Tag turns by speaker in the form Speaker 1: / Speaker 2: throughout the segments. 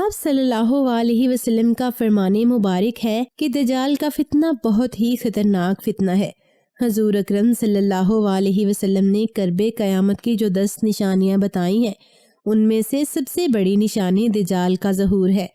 Speaker 1: آپ صلی اللہ علیہ وسلم کا فرمان مبارک ہے کہ دجال کا فتنہ بہت ہی خطرناک فتنہ ہے۔ حضور اکرم صلی اللہ علیہ وسلم نے کرب قیامت کی جو 10 نشانیاں بتائی ہیں، ان میں سے سب سے بڑی نشانی دجال کا ظہور ہے۔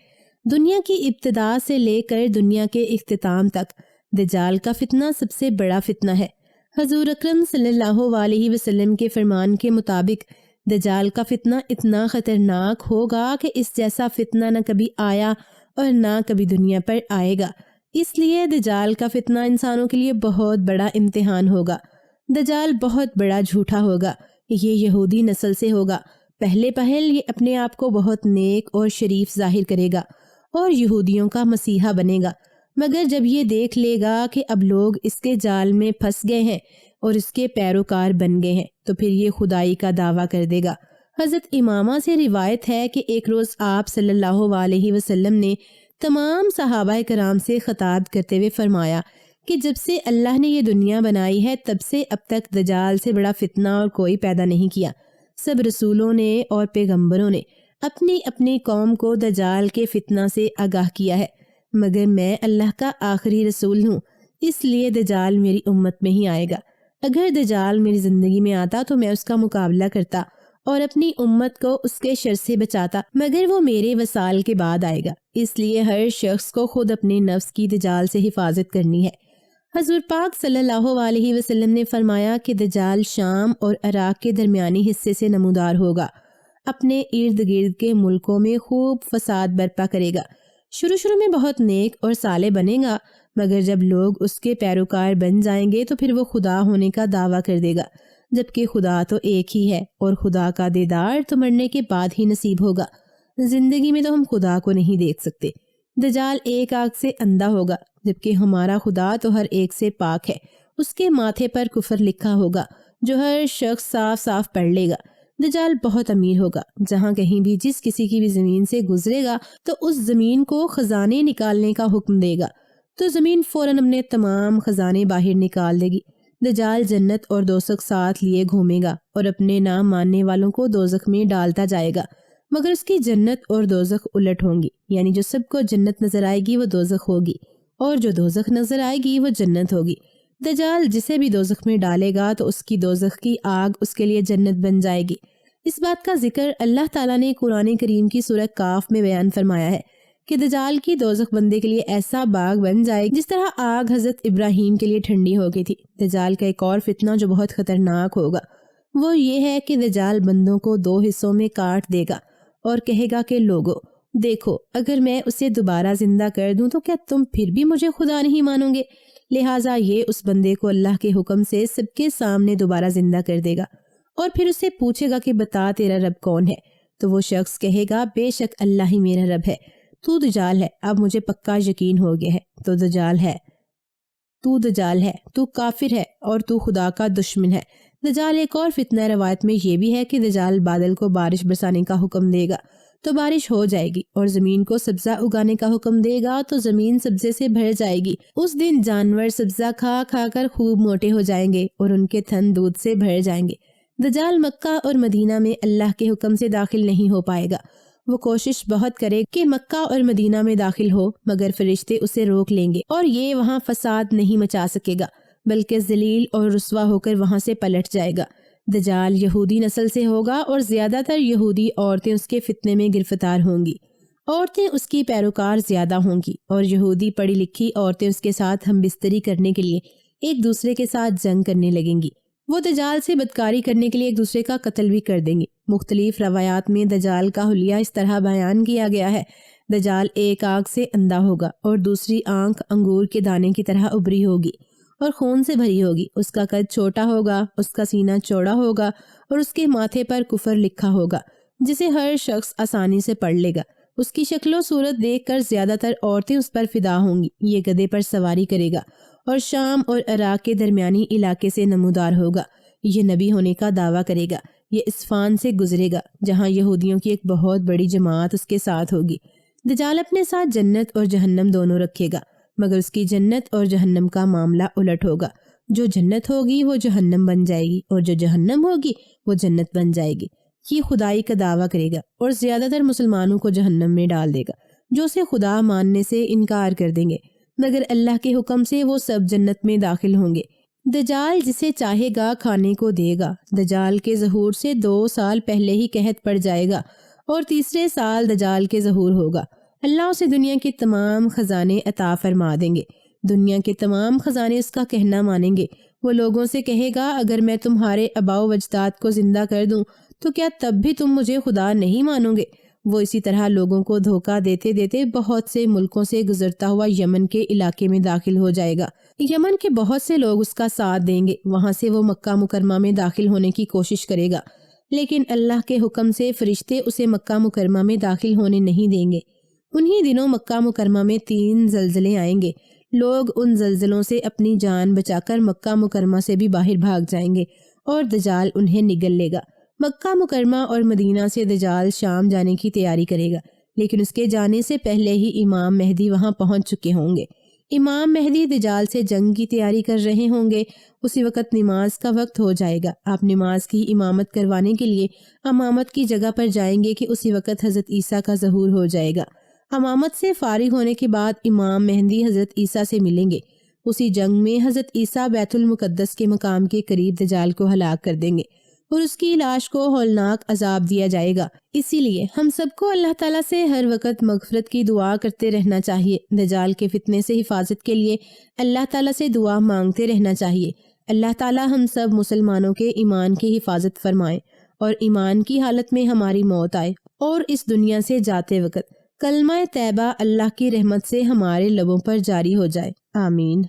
Speaker 1: دنیا کی ابتدا سے لے کر دنیا کے اختتام تک دجال کا فتنہ سب سے بڑا فتنہ ہے۔ حضور اکرم صلی اللہ علیہ وسلم کے فرمان کے مطابق دجال کا فتنہ اتنا خطرناک ہوگا کہ اس جیسا فتنہ نہ کبھی آیا اور نہ کبھی دنیا پر آئے گا۔ اس لیے دجال کا فتنہ انسانوں کے لیے بہت بڑا امتحان ہوگا۔ دجال بہت بڑا جھوٹا ہوگا۔ یہ یہودی نسل سے ہوگا۔ پہلے پہل یہ اپنے آپ کو بہت نیک اور شریف ظاہر کرے گا اور یہودیوں کا مسیحا بنے گا، مگر جب یہ دیکھ لے گا کہ اب لوگ اس کے جال میں پھنس گئے ہیں اور اس کے پیروکار بن گئے ہیں تو پھر یہ خدائی کا دعویٰ کر دے گا۔ حضرت امامہ سے روایت ہے کہ ایک روز آپ صلی اللہ علیہ وسلم نے تمام صحابہ کرام سے خطاب کرتے ہوئے فرمایا کہ جب سے اللہ نے یہ دنیا بنائی ہے تب سے اب تک دجال سے بڑا فتنہ اور کوئی پیدا نہیں کیا۔ سب رسولوں نے اور پیغمبروں نے اپنی اپنی قوم کو دجال کے فتنہ سے آگاہ کیا ہے، مگر میں اللہ کا آخری رسول ہوں، اس لیے دجال میری امت میں ہی آئے گا۔ اگر دجال میری زندگی میں آتا تو میں اس کا مقابلہ کرتا اور اپنی امت کو اس کے شر سے بچاتا، مگر وہ میرے وصال کے بعد آئے گا۔ اس لیے ہر شخص کو خود اپنے نفس کی دجال سے حفاظت کرنی ہے۔ حضور پاک صلی اللہ علیہ وسلم نے فرمایا کہ دجال شام اور عراق کے درمیانی حصے سے نمودار ہوگا، اپنے ارد گرد کے ملکوں میں خوب فساد برپا کرے گا۔ شروع میں بہت نیک اور صالح بنے گا، مگر جب لوگ اس کے پیروکار بن جائیں گے تو پھر وہ خدا ہونے کا دعویٰ کر دے گا، جبکہ خدا تو ایک ہی ہے اور خدا کا دیدار تو مرنے کے بعد ہی نصیب ہوگا۔ زندگی میں تو ہم خدا کو نہیں دیکھ سکتے۔ دجال ایک آنکھ سے اندھا ہوگا، جبکہ ہمارا خدا تو ہر ایک سے پاک ہے۔ اس کے ماتھے پر کفر لکھا ہوگا جو ہر شخص صاف صاف پڑھ لے گا۔ دجال بہت امیر ہوگا، جہاں کہیں بھی جس کسی کی بھی زمین سے گزرے گا تو اس زمین کو خزانے نکالنے کا حکم دے گا، تو زمین فوراً اپنے تمام خزانے باہر نکال دے گی۔ دجال جنت اور دوزخ ساتھ لیے گھومے گا اور اپنے نام ماننے والوں کو دوزخ میں ڈالتا جائے گا، مگر اس کی جنت اور دوزخ الٹ ہوں گی، یعنی جو سب کو جنت نظر آئے گی وہ دوزخ ہوگی اور جو دوزخ نظر آئے گی وہ جنت ہوگی۔ دجال جسے بھی دوزخ میں ڈالے گا تو اس کی دوزخ کی آگ اس کے لیے جنت بن جائے گی۔ اس بات کا ذکر اللہ تعالیٰ نے قرآن کریم کی سورہ کاف میں بیان فرمایا ہے کہ دجال کی دوزخ بندے کے لیے ایسا باغ بن جائے گی جس طرح آگ حضرت ابراہیم کے لیے ٹھنڈی ہو گئی تھی۔ دجال کا ایک اور فتنہ جو بہت خطرناک ہوگا وہ یہ ہے کہ دجال بندوں کو 2 حصوں میں کاٹ دے گا اور کہے گا کہ لوگو دیکھو، اگر میں اسے دوبارہ زندہ کر دوں تو کیا تم پھر بھی مجھے خدا نہیں مانو گے؟ لہٰذا یہ اس بندے کو اللہ کے حکم سے سب کے سامنے دوبارہ زندہ کر دے گا اور پھر اسے پوچھے گا کہ بتا تیرا رب کون ہے؟ تو وہ شخص کہے گا بے شک اللہ ہی میرا رب ہے، تو دجال ہے، اب مجھے پکا یقین ہو گیا ہے، تو دجال ہے، تو کافر ہے اور تو خدا کا دشمن ہے۔ دجال ایک اور فتنہ روایت میں یہ بھی ہے کہ دجال بادل کو بارش برسانے کا حکم دے گا تو بارش ہو جائے گی، اور زمین کو سبزہ اگانے کا حکم دے گا تو زمین سبزے سے بھر جائے گی۔ اس دن جانور سبزہ کھا کھا کر خوب موٹے ہو جائیں گے اور ان کے تھن دودھ سے بھر جائیں گے۔ دجال مکہ اور مدینہ میں اللہ کے حکم سے داخل نہیں ہو پائے گا۔ وہ کوشش بہت کرے کہ مکہ اور مدینہ میں داخل ہو، مگر فرشتے اسے روک لیں گے اور یہ وہاں فساد نہیں مچا سکے گا، بلکہ ذلیل اور رسوا ہو کر وہاں سے پلٹ جائے گا۔ دجال یہودی نسل سے ہوگا اور زیادہ تر یہودی عورتیں اس کے فتنے میں گرفتار ہوں گی۔ عورتیں اس کی پیروکار زیادہ ہوں گی اور یہودی پڑھی لکھی عورتیں اس کے ساتھ ہم بستری کرنے کے لیے ایک دوسرے کے ساتھ جنگ کرنے لگیں گی۔ وہ دجال سے بدکاری کرنے کے لیے ایک دوسرے کا قتل بھی کر دیں گے۔ مختلف روایات میں دجال کا حلیہ اس طرح بیان کیا گیا ہے: دجال ایک آنکھ سے اندھا ہوگا اور دوسری آنکھ انگور کے دانے کی طرح ابری ہوگی اور خون سے بھری ہوگی، اس کا قد چھوٹا ہوگا، اس کا سینہ چوڑا ہوگا اور اس کے ماتھے پر کفر لکھا ہوگا جسے ہر شخص آسانی سے پڑھ لے گا۔ اس کی شکل و صورت دیکھ کر زیادہ تر عورتیں اس پر فدا ہوں گی۔ یہ گدھے پر سواری کرے گا اور شام اور عراق کے درمیانی علاقے سے نمودار ہوگا۔ یہ نبی ہونے کا دعویٰ کرے گا۔ یہ اصفہان سے گزرے گا جہاں یہودیوں کی ایک بہت بڑی جماعت اس کے ساتھ ہوگی۔ دجال اپنے ساتھ جنت اور جہنم دونوں رکھے گا، مگر اس کی جنت اور جہنم کا معاملہ الٹ ہوگا۔ جو جنت ہوگی وہ جہنم بن جائے گی اور جو جہنم ہوگی وہ جنت بن جائے گی۔ یہ خدائی کا دعویٰ کرے گا اور زیادہ تر مسلمانوں کو جہنم میں ڈال دے گا جو اسے خدا ماننے سے انکار کر دیں گے، مگر اللہ کے حکم سے وہ سب جنت میں داخل ہوں گے۔ دجال جسے چاہے گا کھانے کو دے گا۔ دجال کے ظہور سے 2 سال پہلے ہی قحط پڑ جائے گا اور تیسرے سال دجال کے ظہور ہوگا۔ اللہ اسے دنیا کے تمام خزانے عطا فرما دیں گے۔ دنیا کے تمام خزانے اس کا کہنا مانیں گے۔ وہ لوگوں سے کہے گا اگر میں تمہارے آباء و اجداد کو زندہ کر دوں تو کیا تب بھی تم مجھے خدا نہیں مانو گے؟ وہ اسی طرح لوگوں کو دھوکہ دیتے دیتے بہت سے ملکوں سے گزرتا ہوا یمن کے علاقے میں داخل ہو جائے گا۔ یمن کے بہت سے لوگ اس کا ساتھ دیں گے۔ وہاں سے وہ مکہ مکرمہ میں داخل ہونے کی کوشش کرے گا، لیکن اللہ کے حکم سے فرشتے اسے مکہ مکرمہ میں داخل ہونے نہیں دیں گے۔ انہی دنوں مکہ مکرمہ میں 3 زلزلے آئیں گے۔ لوگ ان زلزلوں سے اپنی جان بچا کر مکہ مکرمہ سے بھی باہر بھاگ جائیں گے اور دجال انہیں نگل لے گا۔ مکہ مکرمہ اور مدینہ سے دجال شام جانے کی تیاری کرے گا، لیکن اس کے جانے سے پہلے ہی امام مہدی وہاں پہنچ چکے ہوں گے۔ امام مہدی دجال سے جنگ کی تیاری کر رہے ہوں گے۔ اسی وقت نماز کا وقت ہو جائے گا۔ آپ نماز کی امامت کروانے کے لیے امامت کی جگہ پر جائیں گے کہ اسی وقت حضرت عیسیٰ کا ظہور ہو جائے گا۔ امامت سے فارغ ہونے کے بعد امام مہدی حضرت عیسیٰ سے ملیں گے۔ اسی جنگ میں حضرت عیسیٰ بیت المقدس کے مقام کے قریب دجال کو ہلاک کر دیں گے اور اس کی لاش کو ہولناک عذاب دیا جائے گا۔ اسی لیے ہم سب کو اللہ تعالیٰ سے ہر وقت مغفرت کی دعا کرتے رہنا چاہیے۔ دجال کے فتنے سے حفاظت کے لیے اللہ تعالیٰ سے دعا مانگتے رہنا چاہیے۔ اللہ تعالیٰ ہم سب مسلمانوں کے ایمان کی حفاظت فرمائے اور ایمان کی حالت میں ہماری موت آئے اور اس دنیا سے جاتے وقت کلمہ طیبہ اللہ کی رحمت سے ہمارے لبوں پر جاری ہو جائے۔ آمین۔